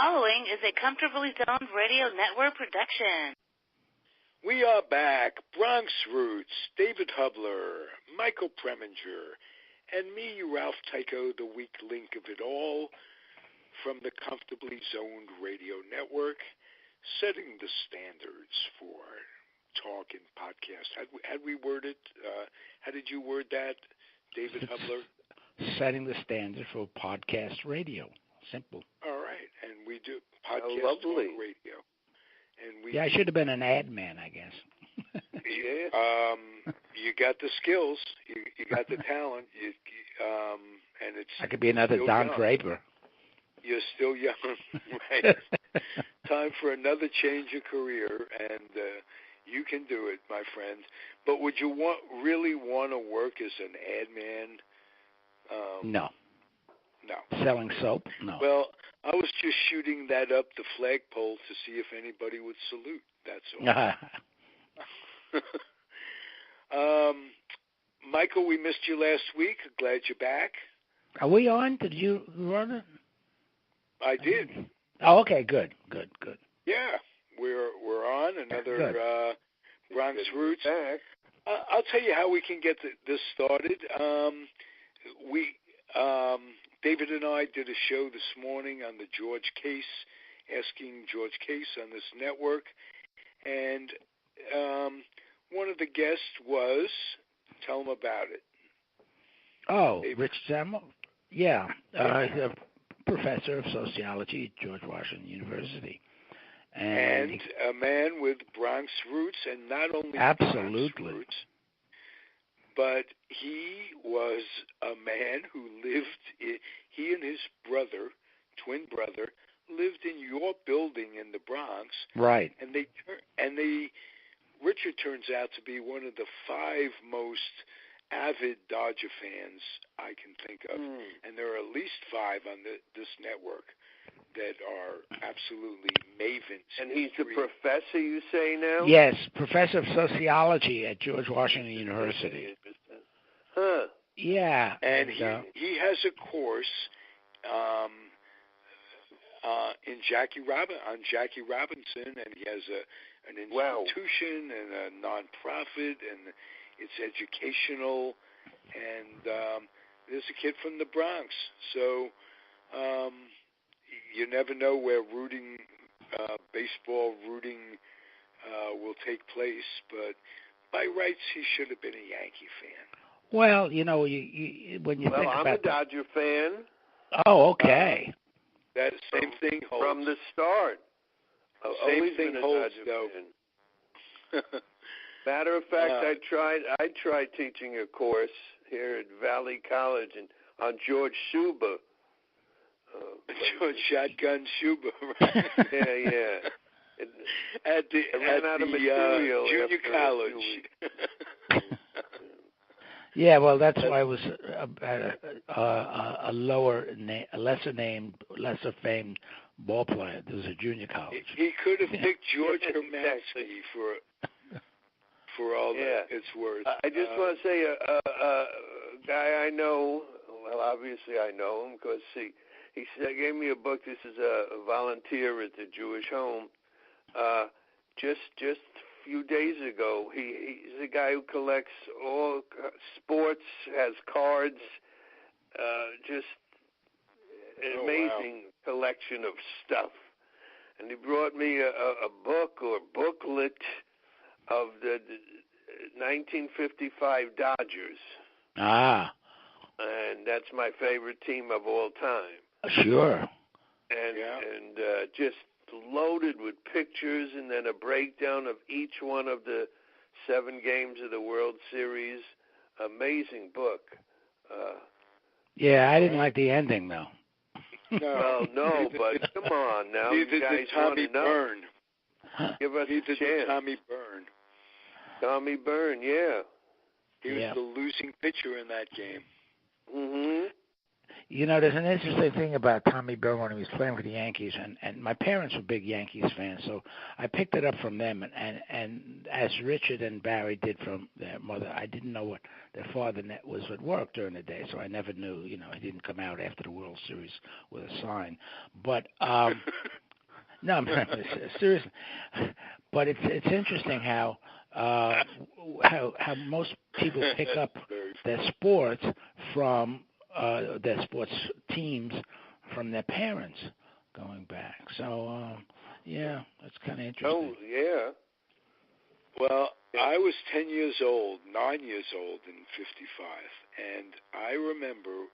following is a Comfortably Zoned Radio Network production. We are back. Bronx Roots, David Hubler, Michael Preminger, and me, Ralph Tyko, the weak link of it all, from the Comfortably Zoned Radio Network, setting the standards for talk and podcast. Had we worded, how did you word that, David Hubler? Setting the standard for podcast radio. Simple. All right, and we do podcast talk radio. And I should have been an ad man, I guess. Yeah. You got the skills. You got the talent. And it's. I could be another Don Draper. You're still young, right? Time for another change of career, and you can do it, my friend. But would you really want to work as an ad man? No. No. Selling soap? No. Well, I was just shooting that up the flagpole to see if anybody would salute. That's all. Michael, we missed you last week. Glad you're back. Are we on? Did you run it? I did. Oh, okay. Good. Yeah, we're on another Bronx Roots. I'll tell you how we can get this started. David and I did a show this morning on the George Case, asking George Case on this network, and one of the guests was, tell him about it. Oh, David. Rich Samuel? Yeah, he's a professor of sociology at George Washington University. And a man with Bronx roots, and not only absolutely. Bronx roots, but he was a man who he and his brother, twin brother, lived in your building in the Bronx. Right. And Richard turns out to be one of the 5 most avid Dodger fans I can think of. And there are at least 5 on this network that are absolutely mavens. And he's a professor, you say now? Yes, professor of sociology at George Washington University. Huh. Yeah. And he has a course on Jackie Robinson, and he has an institution and a nonprofit, and it's educational. And there's a kid from the Bronx, so you never know where baseball rooting will take place, but by rights he should have been a Yankee fan. Well, when you think about I'm a Dodger fan. Oh, okay. That same thing holds. From the start. Same thing holds, though. Matter of fact, I tried teaching a course here at Valley College on George Schuber. George Shotgun Schuber, right? Yeah. At the junior college. Yeah, well, that's why it was a lesser famed ball player. There was a junior college. He could have picked George Hermansky for all that it's worth. I just want to say a guy I know. Well, obviously I know him because he gave me a book. This is a volunteer at the Jewish home. Just a few days ago, he's a guy who collects all sports, has cards, just an amazing collection of stuff. And he brought me a book or booklet of the 1955 Dodgers. Ah. And that's my favorite team of all time. Sure. And just loaded with pictures and then a breakdown of each one of the 7 games of the World Series. Amazing book. I didn't like the ending, though. Well, no, but come on now. Neither you guys did Tommy Byrne. Give us a chance. Tommy Byrne. Tommy Byrne, yeah. He was the losing pitcher in that game. Mm-hmm. There's an interesting thing about Tommy Byrne when he was playing for the Yankees, and my parents were big Yankees fans, so I picked it up from them, and as Richard and Barry did from their mother, I didn't know what their father was at work during the day, so I never knew, he didn't come out after the World Series with a sign. But No, I'm seriously. But it's interesting how most people pick up their sports from their sports teams from their parents going back. So yeah, that's kind of interesting. Oh yeah. Well, I was 9 years old in '55, and I remember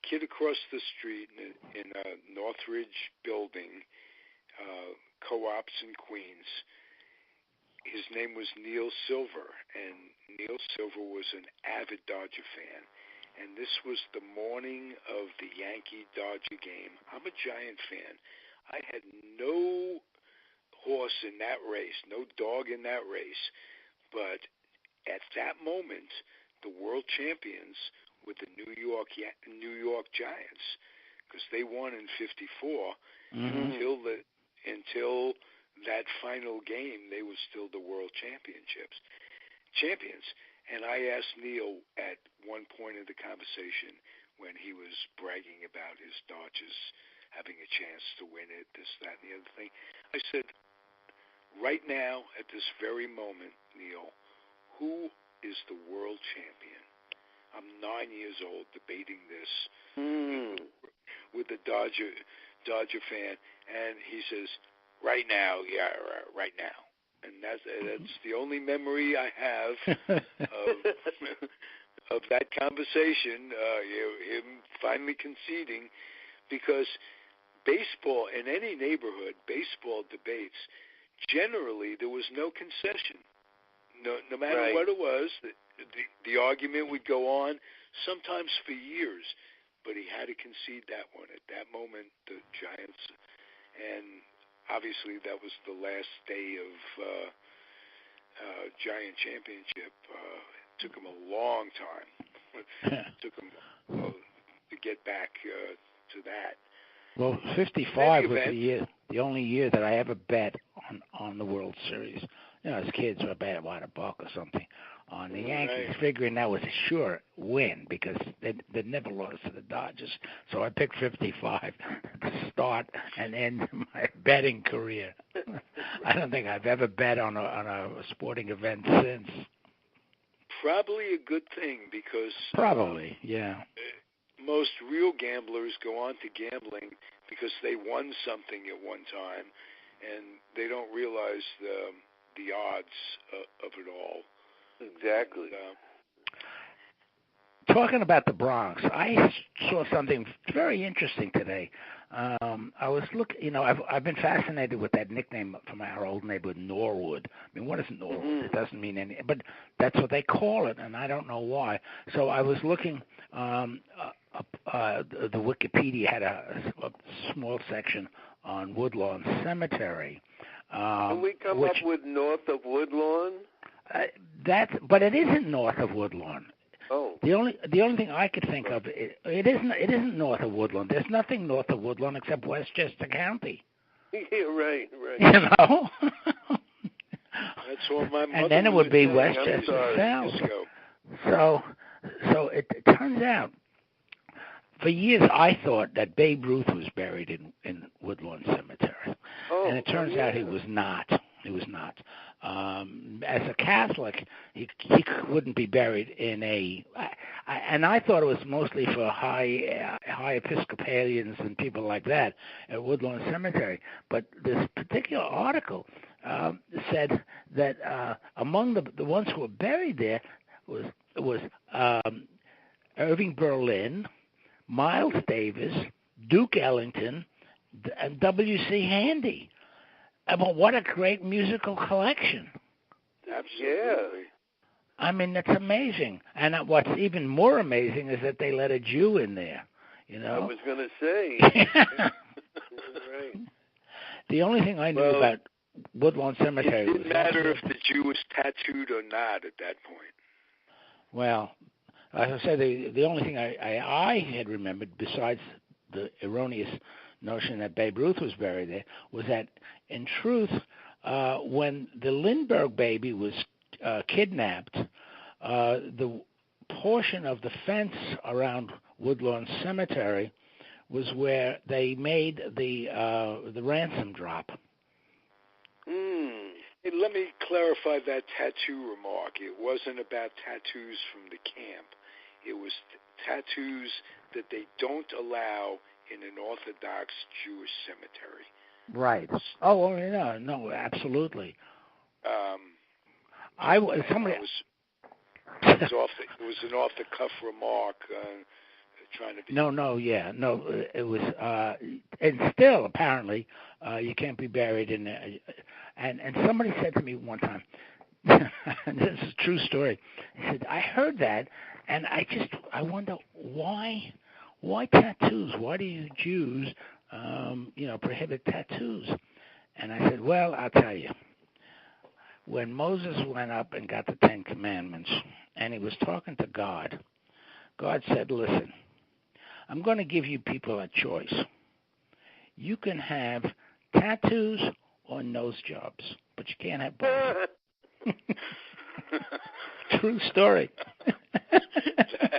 kid across the street in a Northridge building, co-ops in Queens. His name was Neil Silver, and Neil Silver was an avid Dodger fan. And this was the morning of the Yankee-Dodger game. I'm a Giant fan. I had no horse in that race, no dog in that race. But at that moment, the world champions were the New York Giants, because they won in '54. Until that final game, they were still the world champions. And I asked Neil at one point in the conversation, when he was bragging about his Dodgers having a chance to win it, this, that, and the other thing, I said, right now, at this very moment, Neil, who is the world champion? I'm 9 years old debating this with a Dodger fan, and he says, right now, right now. And that's the only memory I have of that conversation, him finally conceding, because baseball, in any neighborhood, baseball debates, generally there was no concession. No matter what it was, the argument would go on, sometimes for years, but he had to concede that one. At that moment, the Giants, and obviously that was the last day of Giant championship. It took him a long time. It took him to get back to that. Well, '55 was the only year that I ever bet on the World Series. You know, as kids, I bet about $1 or something on the Yankees, figuring that was a sure win because they never lost to the Dodgers. So I picked '55 to start and end my betting career. I don't think I've ever bet on a sporting event since. Probably a good thing, because most real gamblers go on to gambling because they won something at one time, and they don't realize the odds of it all. Exactly. Talking about the Bronx, I saw something very interesting today. I was looking, I've been fascinated with that nickname from our old neighborhood, Norwood. I mean, what is Norwood? It doesn't mean any, but that's what they call it, and I don't know why. So I was looking, the Wikipedia had a small section on Woodlawn Cemetery. Can we come up with north of Woodlawn? But it isn't north of Woodlawn. Oh. The only thing I could think of, it isn't north of Woodlawn. There's nothing north of Woodlawn except Westchester County. Yeah, right. You know. That's what my mother. And then it would be Westchester South. So it turns out, for years I thought that Babe Ruth was buried in Woodlawn Cemetery, and it turns out he was not. He was not. As a Catholic, he wouldn't be buried in and I thought it was mostly for high Episcopalians and people like that at Woodlawn Cemetery. But this particular article said that among the ones who were buried there was Irving Berlin, Miles Davis, Duke Ellington, and W.C. Handy. But what a great musical collection. Absolutely. I mean, that's amazing. And what's even more amazing is that they let a Jew in there, I was going to say. Right. The only thing I knew about Woodlawn Cemetery it didn't matter if the Jew was tattooed or not at that point. Well, as I said, the only thing I had remembered, besides the erroneous notion that Babe Ruth was buried there, was that in truth, when the Lindbergh baby was kidnapped, the portion of the fence around Woodlawn Cemetery was where they made the ransom drop. Hey, let me clarify that tattoo remark. It wasn't about tattoos from the camp. It was tattoos that they don't allow in an Orthodox Jewish cemetery. Right. Oh, no, absolutely. It was an off-the-cuff remark. Trying to be. It was, and still apparently you can't be buried in there. And somebody said to me one time, and this is a true story. He said, I heard that, and I wonder why tattoos? Why do you Jews, prohibit tattoos? And I said, well, I'll tell you. When Moses went up and got the 10 Commandments, and he was talking to God, God said, listen, I'm going to give you people a choice. You can have tattoos or nose jobs, but you can't have both. True story.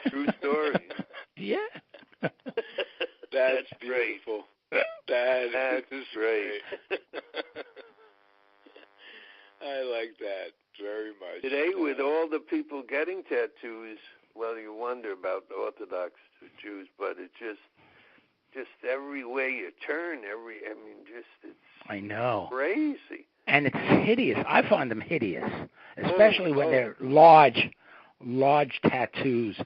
True story. Yeah. That's beautiful. That is great. I like that very much. Today, with all the people getting tattoos, well, you wonder about the Orthodox Jews, but it's just every way you turn, it's I know. Crazy. And it's hideous. I find them hideous, especially when they're large tattoos.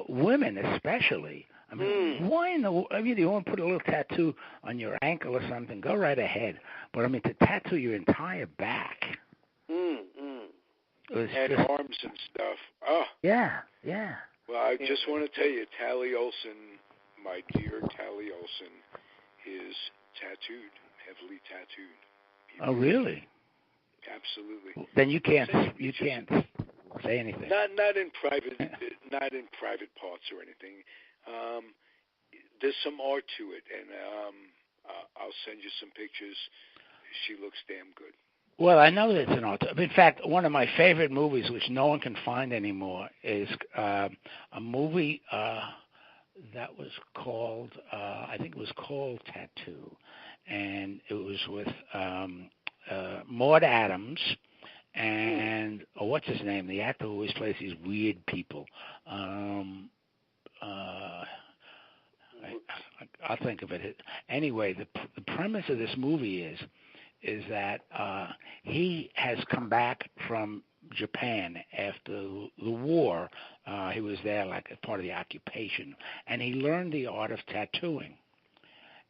Women especially. I mean, why in the? You want to put a little tattoo on your ankle or something? Go right ahead. But to tattoo your entire back. And arms and stuff. Oh. Yeah. Well, I just want to tell you, Tally Olson, my dear Tally Olson, is tattooed, heavily tattooed. Oh, really? Absolutely. Then you can't say anything. Not in private parts or anything. There's some art to it, and I'll send you some pictures. She looks damn good. Well, I know that it's an art. In fact, one of my favorite movies, which no one can find anymore, is a movie that was called, I think it was called Tattoo, and it was with Maud Adams and what's his name? The actor who always plays these weird people. I'll think of it. Anyway, the premise of this movie is that he has come back from Japan after the war. He was there like a part of the occupation, and he learned the art of tattooing.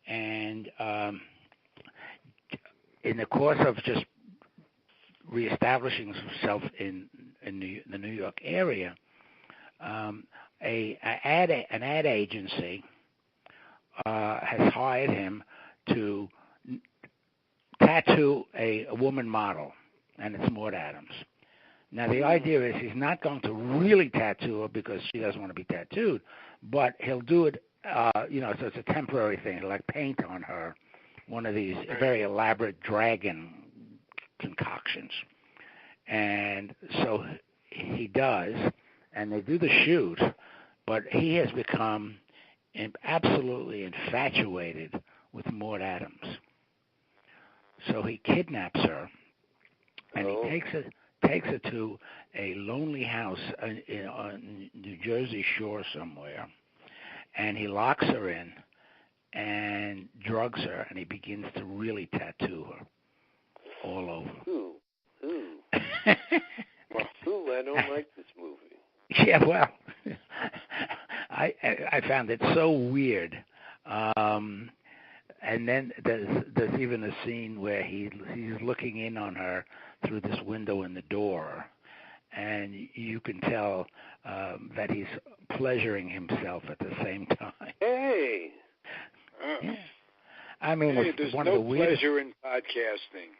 And in the course of just reestablishing himself in the New York area, an ad agency has hired him to tattoo a woman model, and it's Maud Adams. Now, the idea is he's not going to really tattoo her because she doesn't want to be tattooed, but he'll do it, so it's a temporary thing. He'll like paint on her one of these very elaborate dragon concoctions. And so he does, and they do the shoot, but he has become absolutely infatuated with Maud Adams. So he kidnaps her, and he takes her to a lonely house on New Jersey shore somewhere, and he locks her in and drugs her, and he begins to really tattoo her all over. Ooh. I don't like this movie. Yeah, well, I found it so weird. And then there's even a scene where he's looking in on her through this window in the door, and you can tell that he's pleasuring himself at the same time. Hey! Yeah. I mean, it's there's one no of the weirdest, pleasure in podcasting.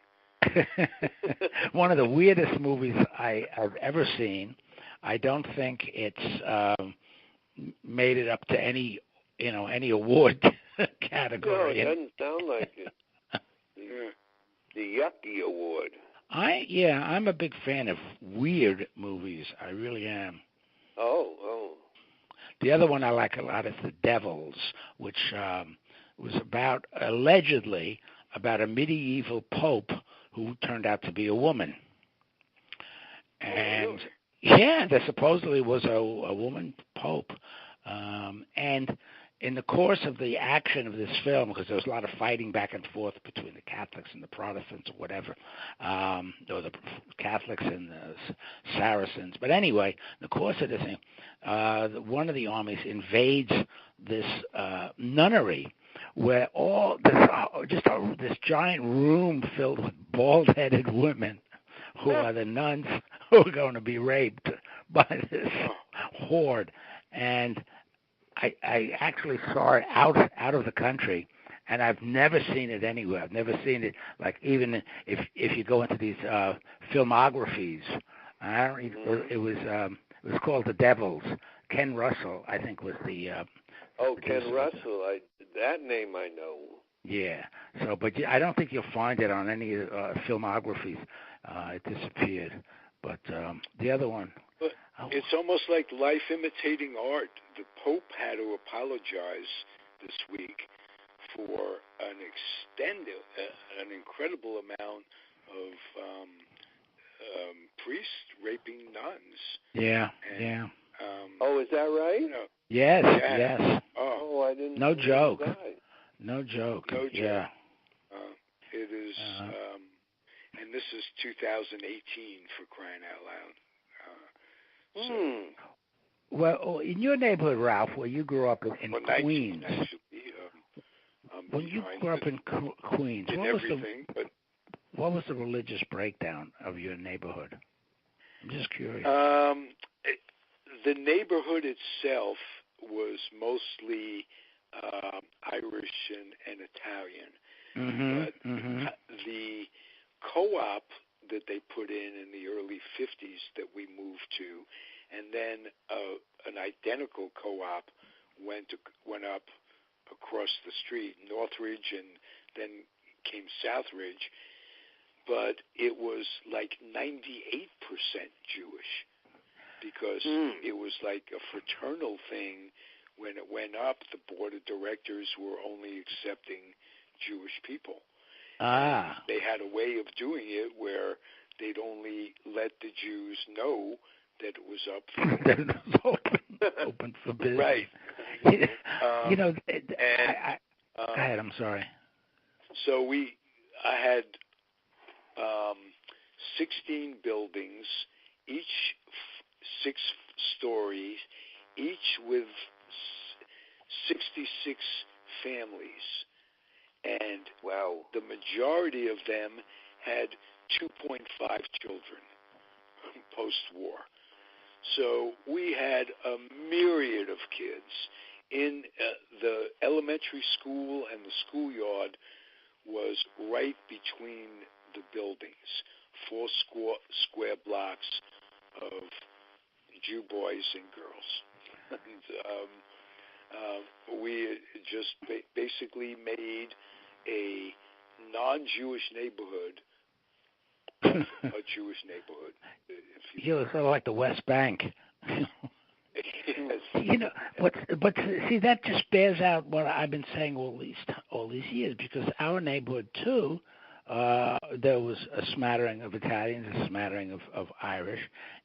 one of the weirdest movies I've ever seen. I don't think it's made it up to any award category. No, it doesn't sound like it. The Yucky Award. I'm a big fan of weird movies. I really am. Oh. The other one I like a lot is The Devils, which was allegedly about a medieval pope who turned out to be a woman. And yeah, there supposedly was a woman pope. And in the course of the action of this film, because there was a lot of fighting back and forth between the Catholics and the Protestants or whatever, or the Catholics and the Saracens. But anyway, in the course of this thing, one of the armies invades this nunnery where this giant room filled with bald-headed women who are the nuns who are going to be raped by this horde. And I actually saw it out of the country, and I've never seen it anywhere. I've never seen it, like, even if you go into these filmographies. I don't even. It was called The Devils. Ken Russell, I think, was the. Ken Russell. That name I know. Yeah. So, but I don't think you'll find it on any filmographies. It disappeared. But the other one. It's almost like life imitating art. The Pope had to apologize this week for an incredible amount of priests raping nuns. Yeah, and, is that right? Yes, yeah. yes. Oh, I didn't. No joke. No joke. Yeah. It is, and this is 2018 for crying out loud. Well, in your neighborhood, Ralph, where you grew up in Queens, 19, actually, when you grew up in Queens, what was the religious breakdown of your neighborhood? I'm just curious. The neighborhood itself was mostly Irish and Italian, but the co-op that they put in the early 50s that we moved to, and then an identical co-op went up across the street, Northridge, and then came Southridge, but it was like 98% Jewish, because it was like a fraternal thing. When it went up, the board of directors were only accepting Jewish people. They had a way of doing it where they'd only let the Jews know that it was up for open for business. Right. Go ahead, I'm sorry. So I had 16 buildings, each 6 stories, each with 66 families. And the majority of them had 2.5 children post-war. So we had a myriad of kids. In the elementary school and the schoolyard was right between the buildings, 4 square blocks of Jew boys and girls. And, we just basically made a non-Jewish neighborhood a Jewish neighborhood. It's sort of like the West Bank. Yes. But see, that just bears out what I've been saying all these years, because our neighborhood too, there was a smattering of Italians, a smattering of Irish,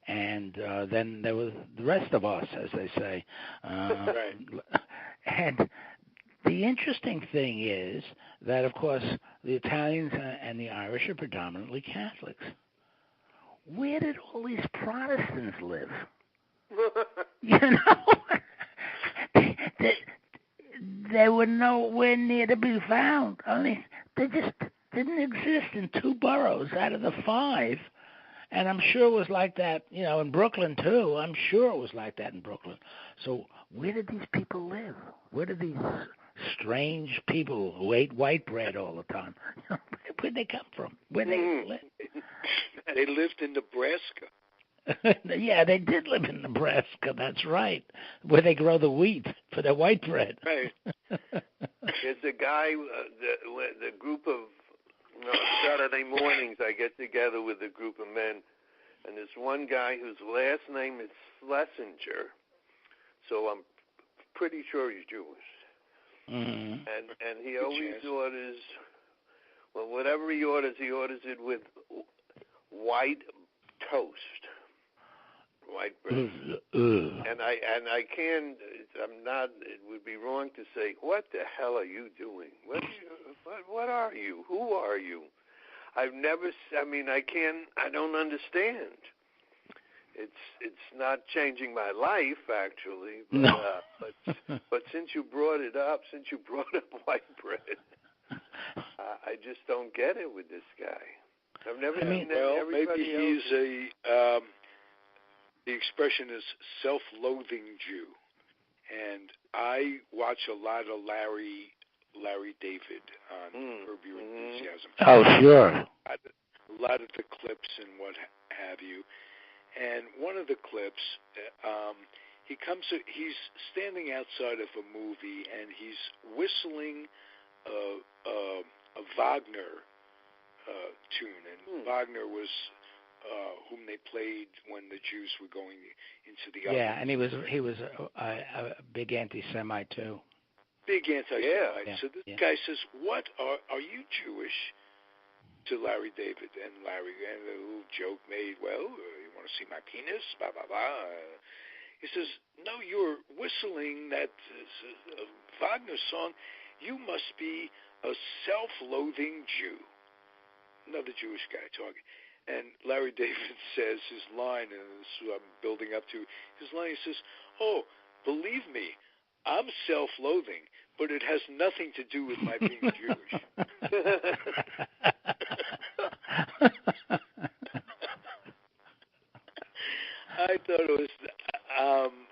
and then there was the rest of us, as they say. Right. And the interesting thing is that, of course, the Italians and the Irish are predominantly Catholics. Where did all these Protestants live? They were nowhere near to be found. I mean, they just didn't exist in 2 boroughs out of the 5. And I'm sure it was like that, in Brooklyn, too. I'm sure it was like that in Brooklyn. So where did these people live? Where did these strange people who ate white bread all the time, where'd they come from? Where they live? They lived in Nebraska. Yeah, they did live in Nebraska. That's right, where they grow the wheat for their white bread. Right. There's a guy, the group of Saturday mornings. I get together with a group of men, and there's one guy whose last name is Schlesinger. So I'm pretty sure he's Jewish. Mm-hmm. And he always orders, well, whatever he orders it with white toast, white bread. And I can't. I'm not. It would be wrong to say, what the hell are you doing? What are you? Who are you? I've never. I mean, I can't. I don't understand. It's not changing my life, actually. But, no. But since you brought up white bread, I just don't get it with this guy. I've never seen that. Well, maybe he's the expression is self-loathing Jew, and I watch a lot of Larry David on Curb Your Enthusiasm. Oh, sure. A lot of the clips and what have you. And one of the clips, he's standing outside of a movie, and he's whistling a Wagner tune. And Wagner was whom they played when the Jews were going into the yeah, and he was a big anti-Semite too. Big anti-Semite. Yeah. So this guy says, "What are you Jewish?" To Larry David, and Larry, and a little joke made. Well, you want to see my penis? Blah blah blah. He says, "No, you're whistling that Wagner song. You must be a self-loathing Jew." Another Jewish guy talking. And Larry David says his line, and this is what I'm building up to. His line, he says, "Oh, believe me, I'm self-loathing, but it has nothing to do with my being Jewish." I thought it was.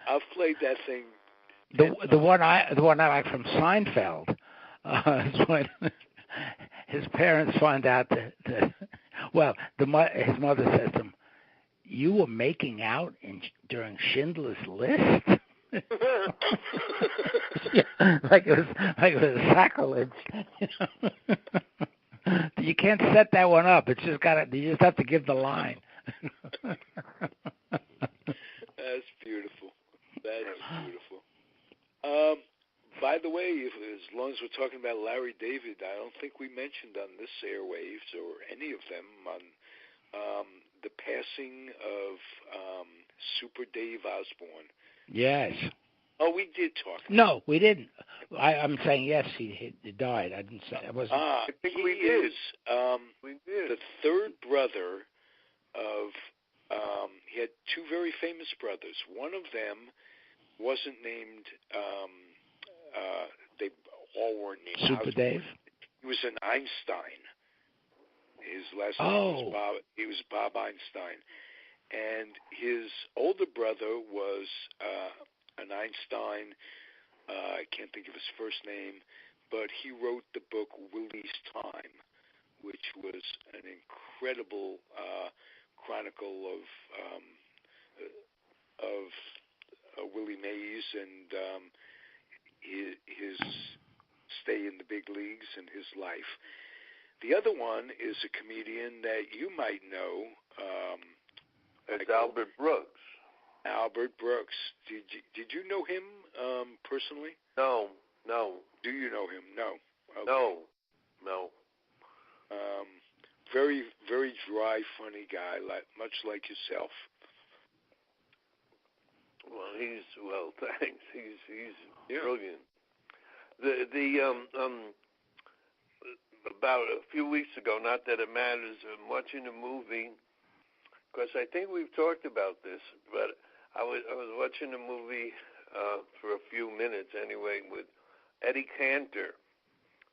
I've played that thing. The one I like from Seinfeld is when his parents find out that his mother says to him, "You were making out during Schindler's List." like it was sacrilege. You can't set that one up. It's just you just have to give the line. That's beautiful. That is beautiful. By the way, as long as we're talking about Larry David, I don't think we mentioned on this airwaves or any of them on the passing of Super Dave Osborne. Yes. Oh, we did talk. No, we didn't. I'm saying yes, he died. I didn't say I wasn't. I think we did. We did. The third brother of. He had two very famous brothers. One of them wasn't named. They all weren't named Super Dave. He was an Einstein. His last name was Bob. He was Bob Einstein, and his older brother was an Einstein. I can't think of his first name, but he wrote the book Willie's Time, which was an incredible chronicle of Willie Mays and his stay in the big leagues and his life. The other one is a comedian that you might know. It's Albert Brooks. Albert Brooks. Did you know him personally? No. Do you know him? No. Okay. No. Very, very dry, funny guy, much like yourself. Well, thanks. He's brilliant. About a few weeks ago, not that it matters, I'm watching a movie, because I think we've talked about this, but I was watching a movie for a few minutes anyway with Eddie Cantor.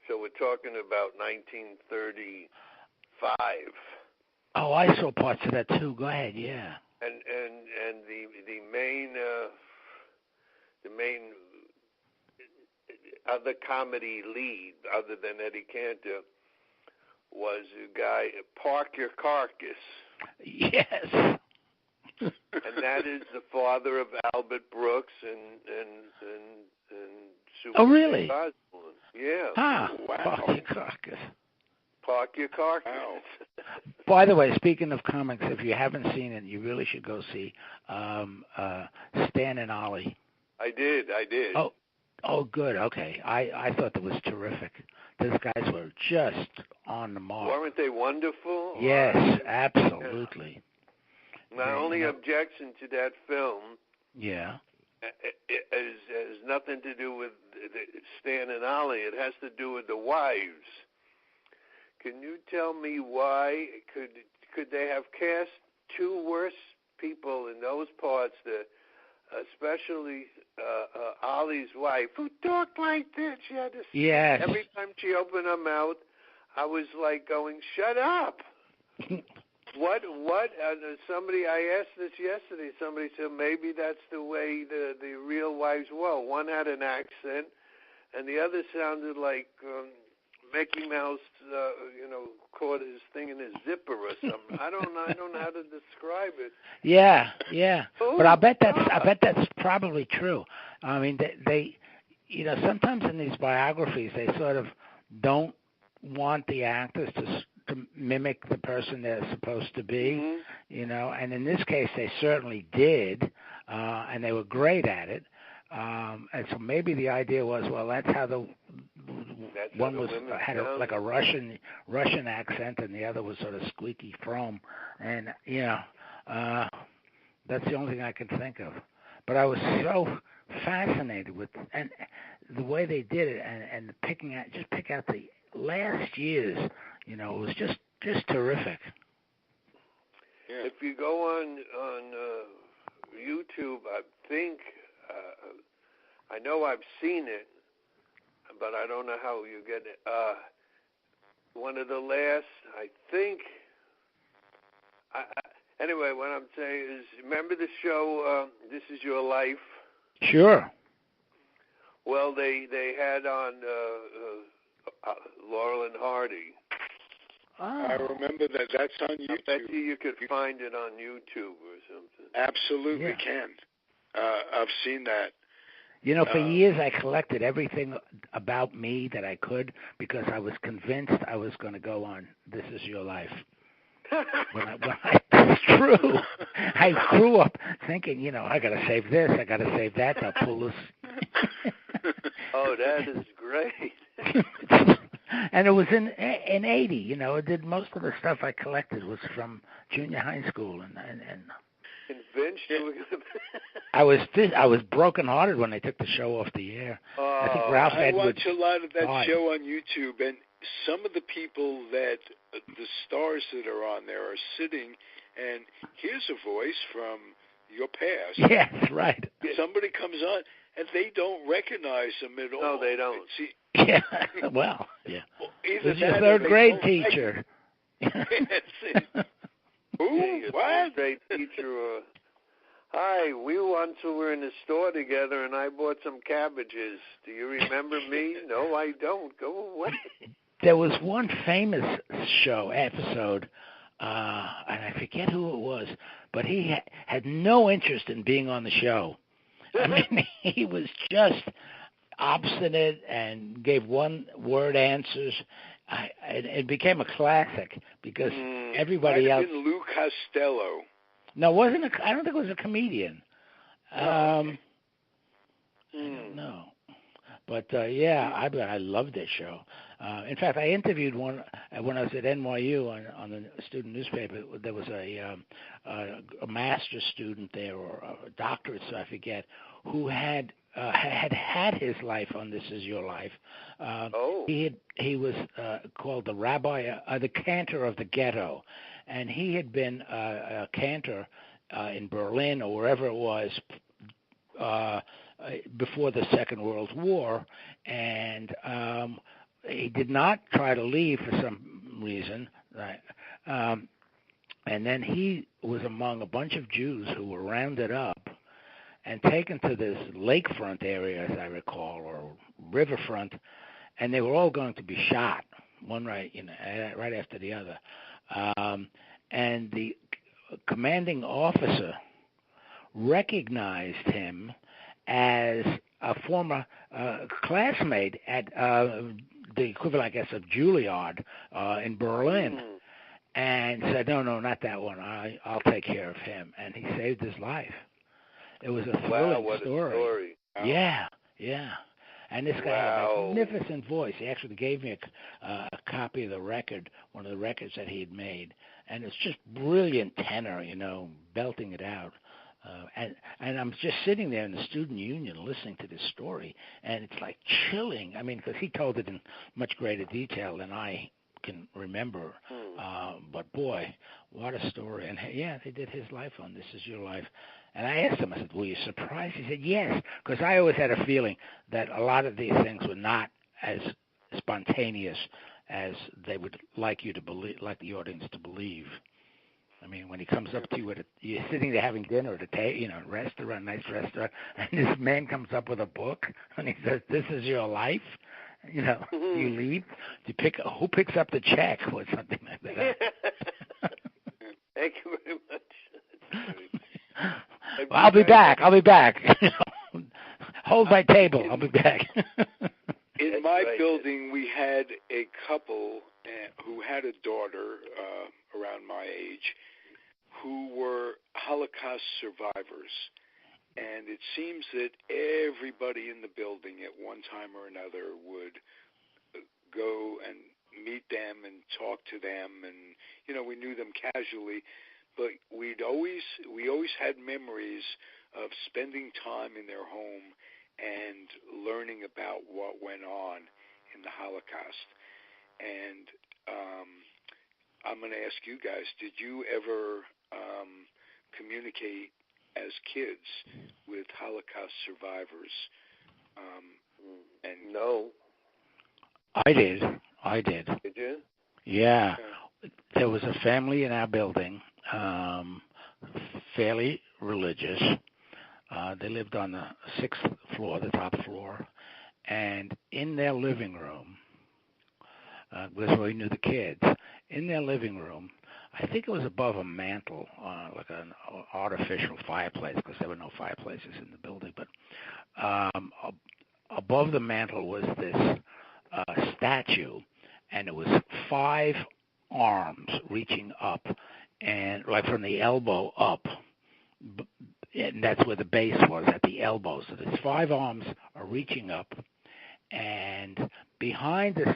So we're talking about 1935. Oh, I saw parts of that too. Go ahead, yeah. And the main other comedy lead, other than Eddie Cantor, was a guy, Park Your Carcass. Yes. And that is the father of Albert Brooks and Super Oh, really? Osborne. Yeah. Huh. Wow. Park Your Carcass. Park Your Carcass. Wow. By the way, speaking of comics, if you haven't seen it, you really should go see Stan and Ollie. I did. Oh, good. Okay. I thought that was terrific. Those guys were just on the mark. Weren't they wonderful? Yes, absolutely. My only objection to that film has nothing to do with Stan and Ollie. It has to do with the wives. Can you tell me why? Could they have cast two worse people in those parts, especially Ollie's wife, who talked like this? She had this. Yes. Every time she opened her mouth, I was like going, "Shut up." What? Somebody, I asked this yesterday. Somebody said maybe that's the way the real wives were. One had an accent, and the other sounded like Mickey Mouse, caught his thing in his zipper or something. I don't know how to describe it. Yeah. Oh, but I bet that's probably true. I mean, they sometimes in these biographies they sort of don't want the actors to mimic the person they're supposed to be, and in this case they certainly did, and they were great at it. And so maybe the idea was, well, that's how one had like a Russian accent, and the other was sort of squeaky from, and that's the only thing I can think of. But I was so fascinated with and the way they did it, and pick out the last years. It was just terrific. Yeah. If you go on YouTube, I think I know I've seen it, but I don't know how you get it. One of the last, I think. Anyway, what I'm saying is, remember the show "This Is Your Life"? Sure. Well, they had on Laurel and Hardy. Oh. I remember that. That's on YouTube. I bet you could find it on YouTube or something. Absolutely can. I've seen that. For years I collected everything about me that I could because I was convinced I was going to go on This Is Your Life. It's true. I grew up thinking, I got to save this, I got to save that, I'll pull this. Oh, that is great. And it was in 80, it did most of the stuff I collected was from junior high school and Convinced you were going to I was brokenhearted when they took the show off the air. I think Ralph Edwards. I watch a lot of that died. show on YouTube, and some of the people the stars that are on there are sitting, and here's a voice from your past. Yes, right. Somebody comes on, and they don't recognize them at all. No, they don't. See, yeah, well, yeah. Either Who's your third grade teacher? Who? What? Great teacher. Hi, we once were in the store together, and I bought some cabbages. Do you remember me? No, I don't. Go away. There was one famous episode, and I forget who it was, but he had no interest in being on the show. I mean, he was just obstinate and gave one-word answers. It became a classic because everybody else. Lou Costello. No, wasn't it? I don't think it was a comedian. I don't know, but I loved this show. In fact, I interviewed one when I was at NYU on the student newspaper. There was a master's student there, or a doctorate, so I forget, who had his life on This Is Your Life. He was called the rabbi, the cantor of the ghetto, and he had been a cantor in Berlin or wherever it was before the Second World War, and he did not try to leave for some reason, right? And then he was among a bunch of Jews who were rounded up and taken to this lakefront area, as I recall, or riverfront, and they were all going to be shot, one right after the other. And the commanding officer recognized him as a former classmate at the equivalent, I guess, of Juilliard in Berlin, and said, no, not that one. I'll take care of him. And he saved his life. It was a thrilling what story. A story. Wow. Yeah. And this guy had a magnificent voice. He actually gave me a copy of the record, one of the records that he had made. And it's just brilliant tenor, belting it out. And I'm just sitting there in the student union listening to this story, and it's like chilling. I mean, because he told it in much greater detail than I can remember. But boy, what a story. And yeah, they did his life on This Is Your Life. And I asked him, I said, were you surprised? He said, yes, because I always had a feeling that a lot of these things were not as spontaneous as they would like you to believe, like the audience to believe. I mean, when he comes up to you, you're sitting there having dinner at a restaurant, nice restaurant, and this man comes up with a book, and he says, "This is your life." You leave. Who picks up the check or something like that? Thank you very much. Well, I'll be back. Hold my table. I'll be back. In my building, we had a couple who had a daughter around my age who were Holocaust survivors. And it seems that everybody in the building at one time or another would go and meet them and talk to them. And, we knew them casually. But we always had memories of spending time in their home and learning about what went on in the Holocaust. And I'm going to ask you guys, did you ever communicate as kids with Holocaust survivors? And no. I did. Did you? Yeah. There was a family in our building, fairly religious. They lived on the 6th floor, the top floor, and in their living room, this is where we knew the kids, in their living room, I think it was above a mantle, like an artificial fireplace, because there were no fireplaces in the building, but above the mantle was this statue, and it was 5 arms reaching up, and like from the elbow up, and that's where the base was, at the elbow. So these 5 arms are reaching up, and behind this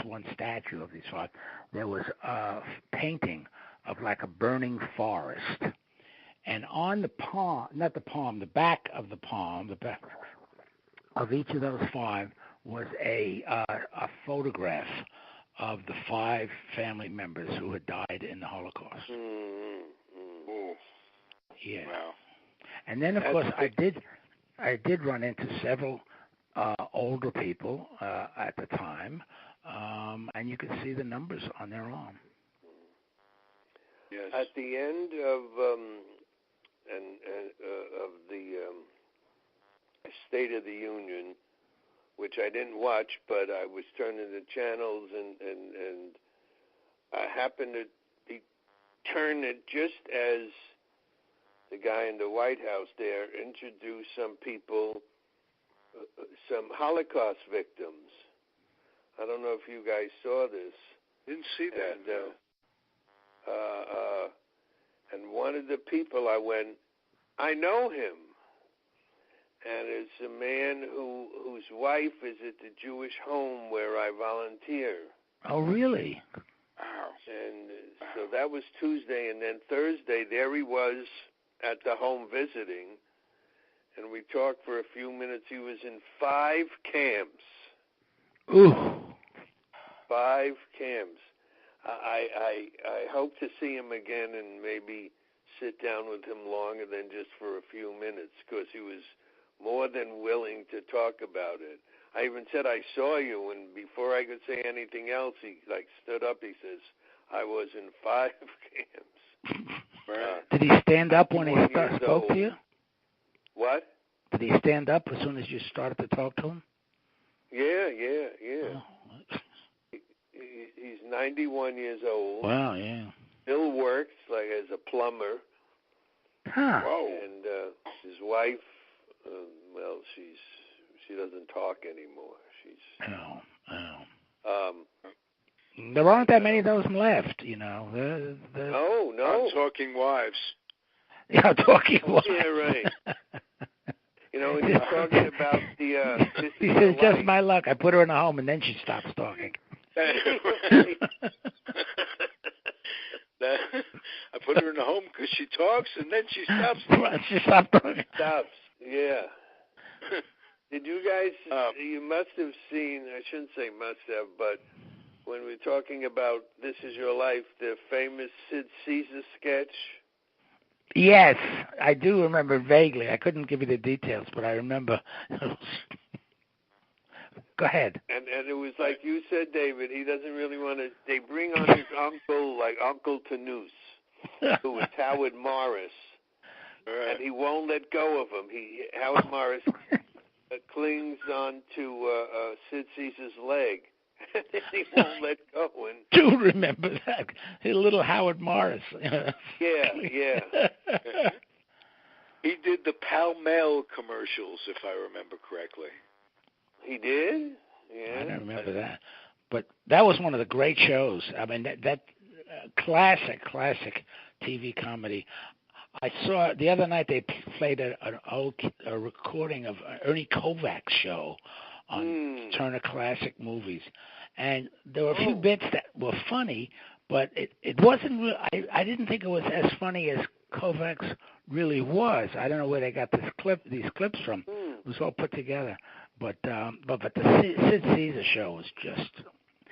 one statue of these 5, there was a painting of like a burning forest, and on the palm, the back of the palm, the back of each of those 5 was a photograph of the 5 family members who had died in the Holocaust. Yeah. Wow. And then, of course, I did run into several older people at the time, and you could see the numbers on their arm. Yes. At the end of the State of the Union, which I didn't watch, but I was turning the channels, and I happened to turn it just as the guy in the White House there introduced some people, some Holocaust victims. I don't know if you guys saw this. Didn't see that. And one of the people I went, I know him. And it's a man whose wife is at the Jewish home where I volunteer. Oh, really? Wow. And so that was Tuesday, and then Thursday, there he was at the home visiting, and we talked for a few minutes. He was in 5 camps. Ooh. 5 camps. I hope to see him again and maybe sit down with him longer than just for a few minutes, because he was more than willing to talk about it. I even said, I saw you, and before I could say anything else, he stood up. He says, I was in 5 camps. Did he stand up when he spoke to you? What? Did he stand up as soon as you started to talk to him? Yeah. Oh. He's 91 years old. Wow, yeah. Still works as a plumber. Huh. Whoa. And his wife, she doesn't talk anymore. There aren't that many of those left, No. I'm talking wives. Yeah, talking wives. Yeah, right. You know, when you're talking about the... he says, just my luck. I put her in a home, and then she stops talking. I put her in a home because she talks, and then she stops. She stops talking. Stops, yeah. Did you guys, you must have seen, I shouldn't say must have, but when we're talking about This Is Your Life, the famous Sid Caesar sketch? Yes, I do remember vaguely. I couldn't give you the details, but I remember. Go ahead. And it was like you said, David, he doesn't really want to, they bring on his uncle, like Uncle Tanous, who was Howard Morris, and he won't let go of him. Howard Morris clings on to Sid Caesar's leg, and he won't let go. And Do remember that. Little Howard Morris. Yeah. He did the Pall Mall commercials, if I remember correctly. He did? Yeah. I don't remember that. But that was one of the great shows. I mean, that classic TV comedy. I saw the other night they played a recording of Ernie Kovac's show on Turner Classic Movies. And there were a few bits that were funny, but it wasn't real. I didn't think it was as funny as Kovac's really was. I don't know where they got these clips from. It was all put together. But the Sid Caesar show was just,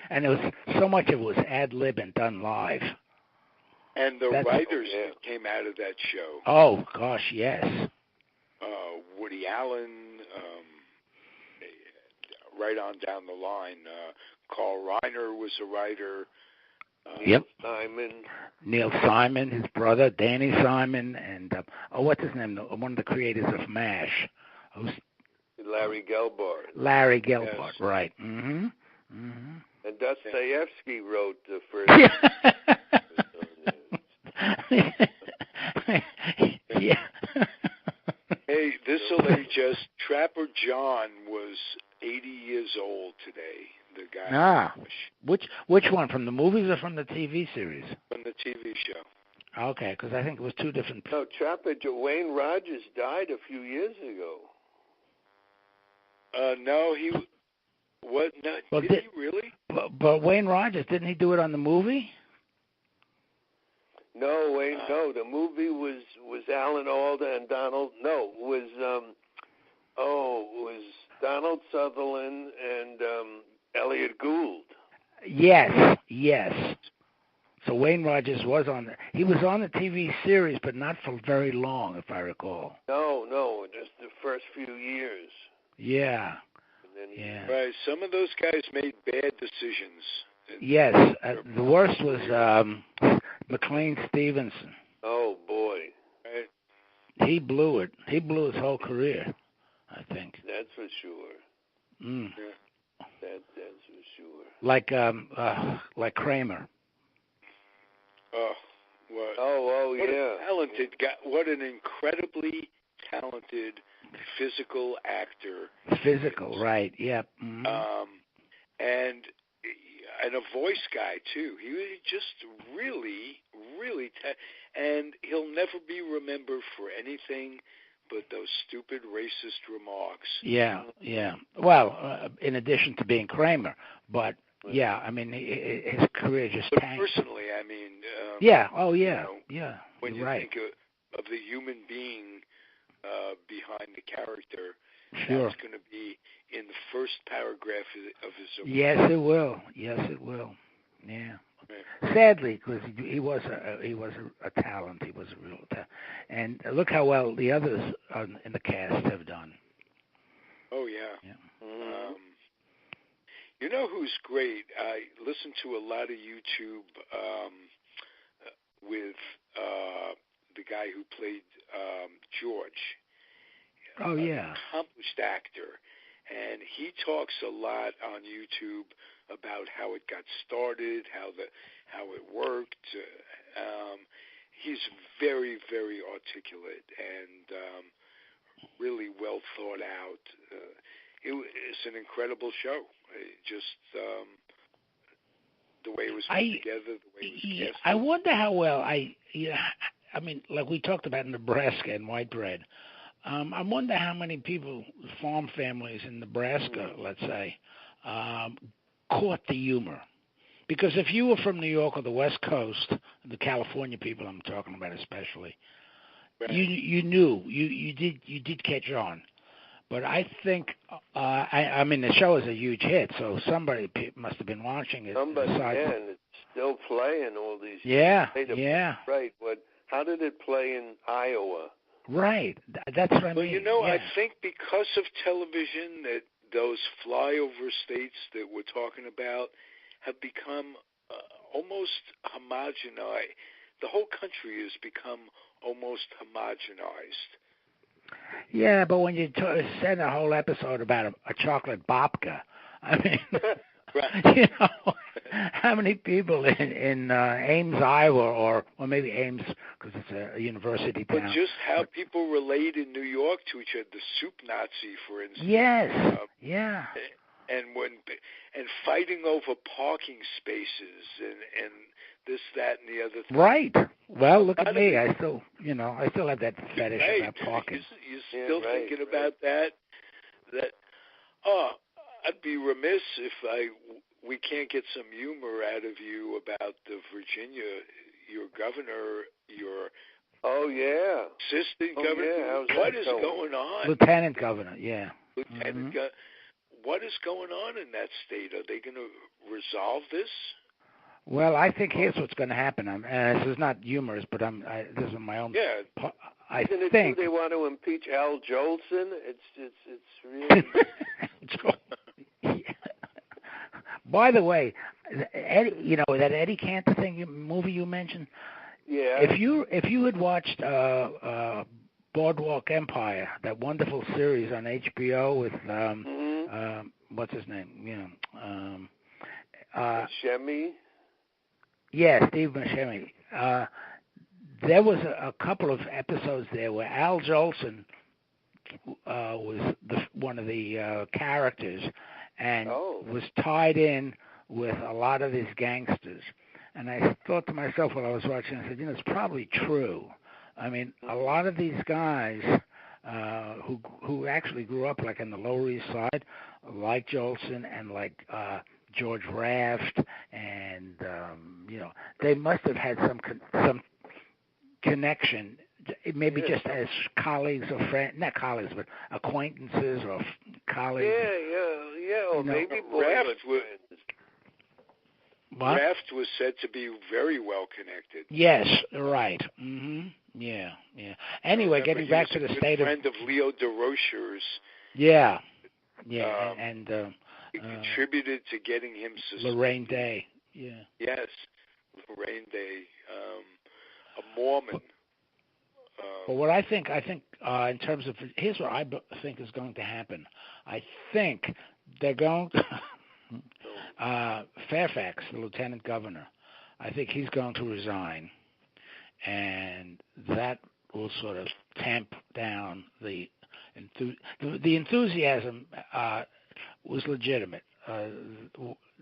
and it was so much of it was ad lib and done live. And the writers that came out of that show. Oh gosh, yes. Woody Allen, right on down the line. Carl Reiner was a writer. Yep. Simon. Neil Simon, his brother, Danny Simon, and what's his name? One of the creators of MASH. Larry Gelbart. Larry Gelbart, yes. Right. Mm-hmm. Mm-hmm. And Dostoevsky wrote the first. Yeah. Hey, this'll age us. Trapper John was 80 years old today. The guy. Which one? From the movies or from the TV series? From the TV show. Okay, because I think it was two different. No, Trapper Wayne Rogers died a few years ago. No, he. What? No, did he really? But Wayne Rogers, didn't he do it on the movie? No, Wayne. No, the movie was Alan Alda and Donald. No, was Donald Sutherland and Elliot Gould. Yes. So Wayne Rogers was on there. He was on the TV series, but not for very long, if I recall. No, just the first few years. Yeah. Yeah. Right. Some of those guys made bad decisions. Yes. The worst was McLean Stevenson. Oh, boy. Right. He blew it. He blew his whole career, I think. That's for sure. Mm. Yeah. That's for sure. Like Kramer. Oh, what? Oh, what yeah. A talented guy. What an incredibly talented physical actor. Physical, right? Yep. Mm-hmm. And a voice guy too. He was just really, and he'll never be remembered for anything but those stupid racist remarks. Yeah. Well, in addition to being Kramer, but yeah, I mean, his career just tanked. But personally, I mean, yeah. Oh, yeah. Yeah. When you right. think of the human being behind the character, sure. That's going to be in the first paragraph of his. Yes, it will. Yeah. Right. Sadly, because he was a talent. He was a real talent. And look how well the others in the cast have done. Oh yeah. Mm-hmm. You know who's great? I listen to a lot of YouTube with the guy who played George. Oh yeah. An accomplished actor, and he talks a lot on YouTube about how it got started, how it worked. He's very, very articulate and really well thought out. It's an incredible show. Just the way it was put together, the way it was cast. I wonder how well I mean, like we talked about Nebraska and White Bread. I wonder how many people, farm families in Nebraska, let's say, caught the humor. Because if you were from New York or the West Coast, the California people I'm talking about especially, right, you knew, you did catch on. But I think, I mean, the show is a huge hit, so somebody must have been watching it. Somebody, and it's still playing all these years. Yeah, yeah. Right, how did it play in Iowa? Right, that's what I mean. Well, you know, I think because of television that those flyover states that we're talking about have become almost homogenized. The whole country has become almost homogenized. Yeah, but when you send a whole episode about a chocolate babka, I mean, right. You know, how many people in Ames, Iowa, or maybe Ames, because it's a university town. But just how people relate in New York to each other, the soup Nazi, for instance. Yes, yeah. And fighting over parking spaces and this, that, and the other thing. Right. Well, look at me. I still have that fetish about parking. You're still thinking about that? I'd be remiss if we can't get some humor out of you about the Virginia, your governor, your assistant governor. Yeah. What is going on? Lieutenant governor, yeah. Lieutenant governor. What is going on in that state? Are they going to resolve this? Well, I think here's what's going to happen. This is not humorous, but this is my own. Yeah. I think they want to impeach Al Jolson. It's really. Yeah. By the way, Eddie, that Eddie Cantor movie you mentioned. Yeah. If you had watched Boardwalk Empire, that wonderful series on HBO with what's his name? Buscemi. Yeah, Steve Buscemi. There was a couple of episodes there where Al Jolson was one of the characters and was tied in with a lot of these gangsters. And I thought to myself while I was watching, I said, it's probably true. I mean, a lot of these guys who actually grew up like in the Lower East Side, like Jolson and like George Raft, and they must have had some connection, maybe just as colleagues or friends, not colleagues, but acquaintances or colleagues. Yeah. Or maybe Raft was said to be very well connected. Yes, right. Mm-hmm. Yeah. Anyway, getting back to the state of... friend of Leo DeRocher's. Yeah. And he contributed to getting him suspended. Lorraine Day. Yeah. Yes, Lorraine Day, a Mormon. Well, what I think in terms of... Here's what I think is going to happen. I think they're going to... Fairfax, the lieutenant governor, I think he's going to resign, and that will sort of tamp down the enthusiasm. Was legitimate.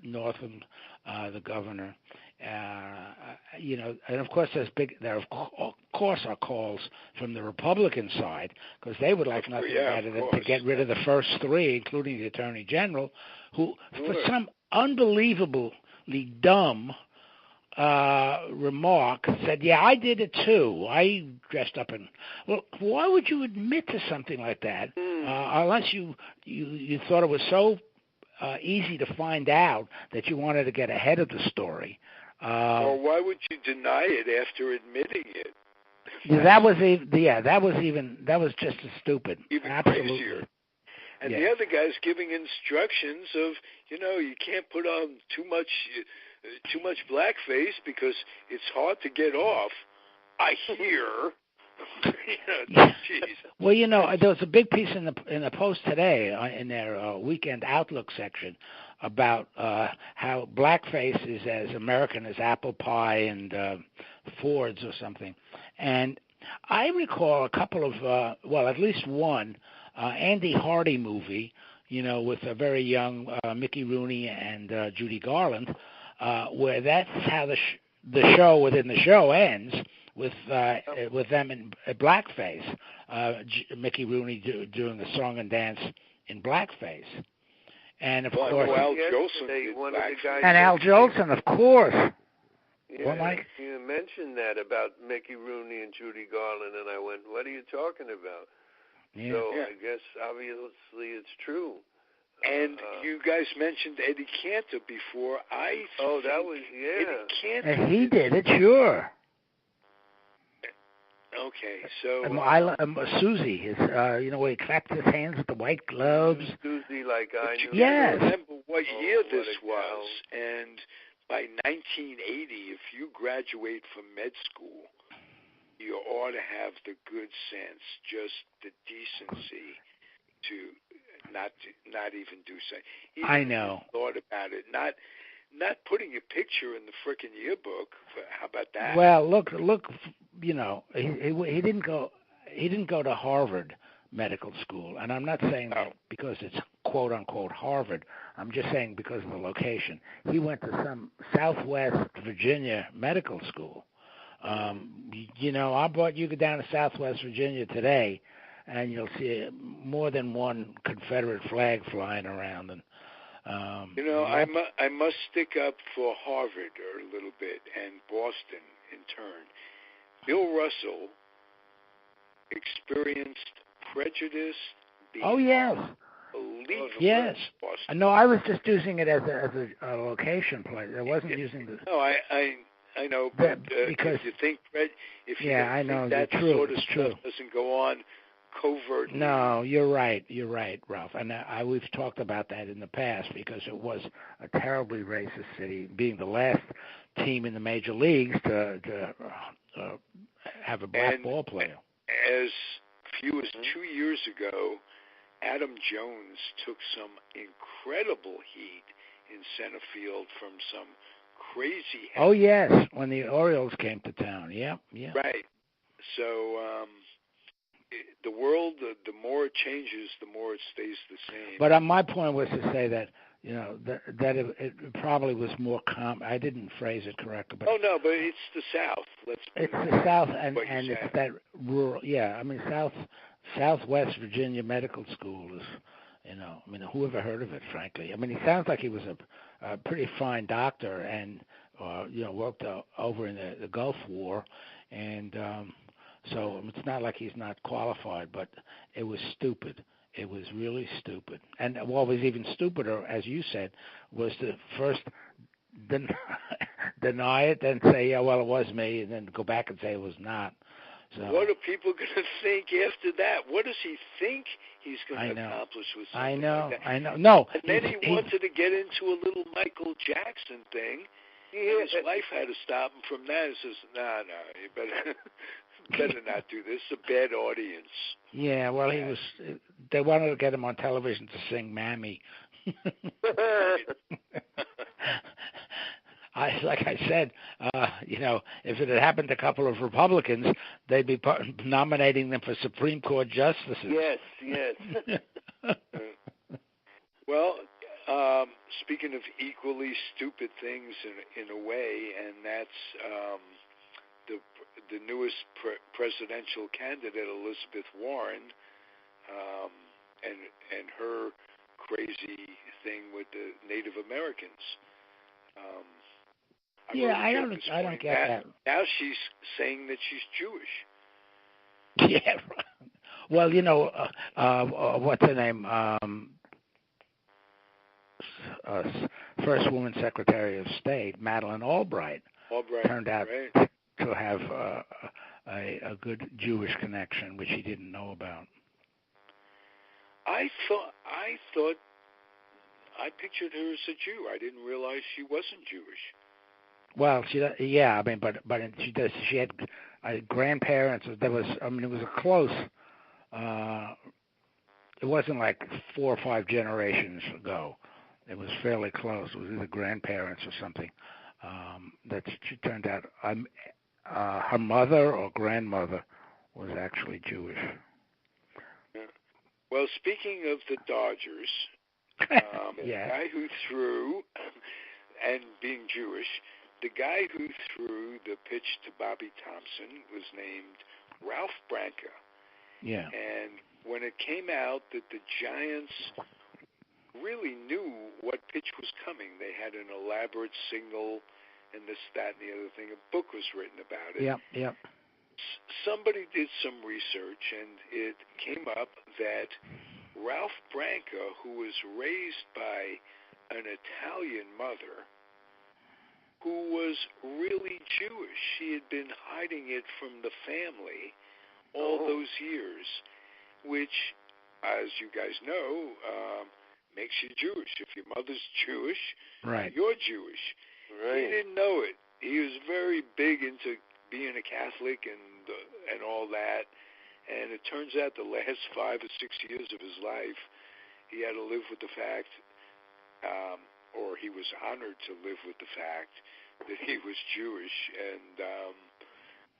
Northam, the governor, and of course there of course are calls from the Republican side because they would like nothing better than to get rid of the first three, including the Attorney General, who for some unbelievably dumb remark said, "Yeah, I did it too. I dressed up in." Well, why would you admit to something like that unless you thought it was so easy to find out that you wanted to get ahead of the story? Or why would you deny it after admitting it? That was just as stupid. Even Absolutely. Crazier. And the other guy's giving instructions of, you can't put on too much blackface because it's hard to get off. I hear. Well, there was a big piece in the Post today in their Weekend Outlook section about how blackface is as American as apple pie and Fords or something. And I recall a couple of, at least one Andy Hardy movie, with a very young Mickey Rooney and Judy Garland, where that's how the show within the show ends. with them in blackface. Mickey Rooney doing a song and dance in blackface, and of course, Al Jolson did blackface. And Al Jolson, of course. Yeah, well, Mike? You mentioned that about Mickey Rooney and Judy Garland, and I went, "What are you talking about?" Yeah. So I guess obviously it's true. And you guys mentioned Eddie Cantor before. That was Eddie Cantor. And he did it, sure. Okay, so Susie, his where he clapped his hands with the white gloves. Susie, like I knew. Yes. I remember what year this what a was, and by 1980, if you graduate from med school, you ought to have the good sense, just the decency to not even do so. I know. Thought about it, not putting a picture in the frickin' yearbook. How about that? Well, look. He didn't go to Harvard Medical School, and I'm not saying that because it's quote unquote Harvard. I'm just saying because of the location. He went to some Southwest Virginia medical school. I brought you down to Southwest Virginia today, and you'll see more than one Confederate flag flying around. And I must stick up for Harvard a little bit and Boston in turn. Bill Russell experienced prejudice. Yes. Yes. Boston. No, I was just using it as a location place. I wasn't using the. No, I know, but because if you think I know that true. sort of it's stuff true. doesn't go on covertly. No, you're right, Ralph. And we've talked about that in the past because it was a terribly racist city, being the last team in the major leagues to have a black ball player. As few as 2 years ago, Adam Jones took some incredible heat in center field from some crazy. Oh yes, when the Orioles came to town. Yeah. Right. So the world, the more it changes, the more it stays the same. But my point was to say that that it probably was more I didn't phrase it correctly. But but it's the South. It's the South, and it's that rural. Yeah, I mean Southwest Virginia Medical School is. Who ever heard of it? Frankly, he sounds like he was a pretty fine doctor, and worked over in the Gulf War, and so it's not like he's not qualified, but it was stupid. It was really stupid. And what was even stupider, as you said, was to first deny it, then say, yeah, well, it was me, and then go back and say it was not. So, what are people going to think after that? What does he think he's going to accomplish with something like that? I know. No. And then he wanted to get into a little Michael Jackson thing. And his wife had to stop him from that. He says, no, you better not do this. It's a bad audience. Yeah, well, they wanted to get him on television to sing Mammy. Like I said, if it had happened to a couple of Republicans, they'd be nominating them for Supreme Court justices. Yes. Well, speaking of equally stupid things in a way, and that's the newest presidential candidate, Elizabeth Warren, and her crazy thing with the Native Americans. I don't get that. Now she's saying that she's Jewish. Yeah. Well, what's her name? First woman Secretary of State, Madeleine Albright turned out to have a good Jewish connection, which he didn't know about. I pictured her as a Jew. I didn't realize she wasn't Jewish. Well, she had grandparents. It was a close. It wasn't like 4 or 5 generations ago. It was fairly close. It was either grandparents or something. That she turned out. Her mother or grandmother was actually Jewish. Yeah. Well, speaking of the Dodgers, the guy who threw and being Jewish the guy who threw the pitch to Bobby Thompson was named Ralph Branca. Yeah. And when it came out that the Giants really knew what pitch was coming, they had an elaborate signal and this, that, and the other thing. A book was written about it. Yep. Somebody did some research, and it came up that Ralph Branca, who was raised by an Italian mother, who was really Jewish, she had been hiding it from the family all those years, which, as you guys know, makes you Jewish. If your mother's Jewish, right, you're Jewish. Right. He didn't know it. He was very big into being a Catholic and all that. And it turns out the last 5 or 6 years of his life, he had to live with the fact, or he was honored to live with the fact that he was Jewish. And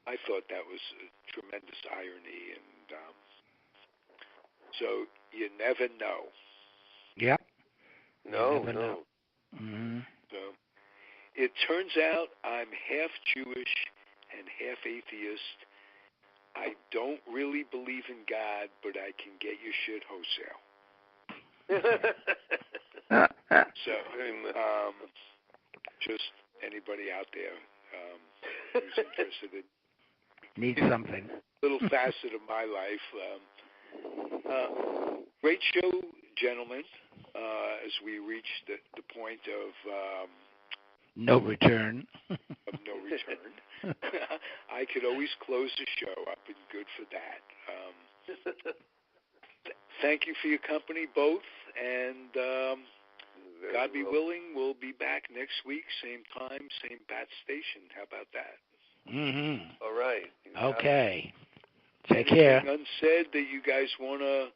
I thought that was a tremendous irony. And so you never know. Yep. No. Mm-hmm. So it turns out I'm half Jewish and half atheist. I don't really believe in God, but I can get your shit wholesale. So, just anybody out there who's interested in needs something. Little facet of my life. Great show, gentlemen. As we reach the point of no return. Of no return. I could always close the show. I've been good for that. Thank you for your company, both, and God be willing, we'll be back next week, same time, same bat station. How about that? Mm-hmm. All right. Okay. Take care. Anything unsaid that you guys want to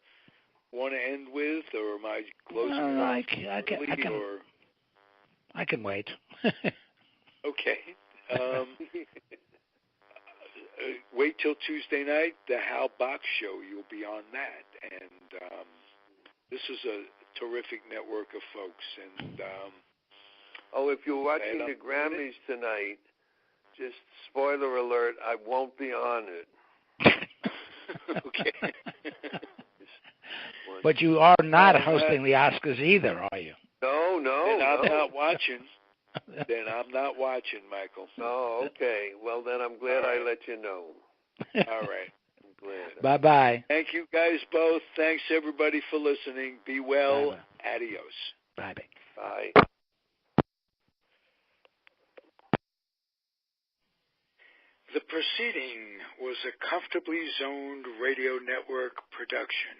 end with, or am I closing? I can wait. Okay. Wait till Tuesday night, the Hal Box Show. You'll be on that. And this is a terrific network of folks. And if you're watching the Grammys tonight, just spoiler alert, I won't be on it. Okay. But you are not hosting the Oscars either, are you? No. And I'm not watching. Then I'm not watching, Michael. Oh, okay. Well, then I'm glad I let you know. All right. I'm glad. Bye-bye. Thank you guys both. Thanks, everybody, for listening. Be well. Bye-bye. Adios. Bye-bye. Bye. The proceeding was a Comfortably Zoned Radio Network production.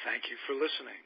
Thank you for listening.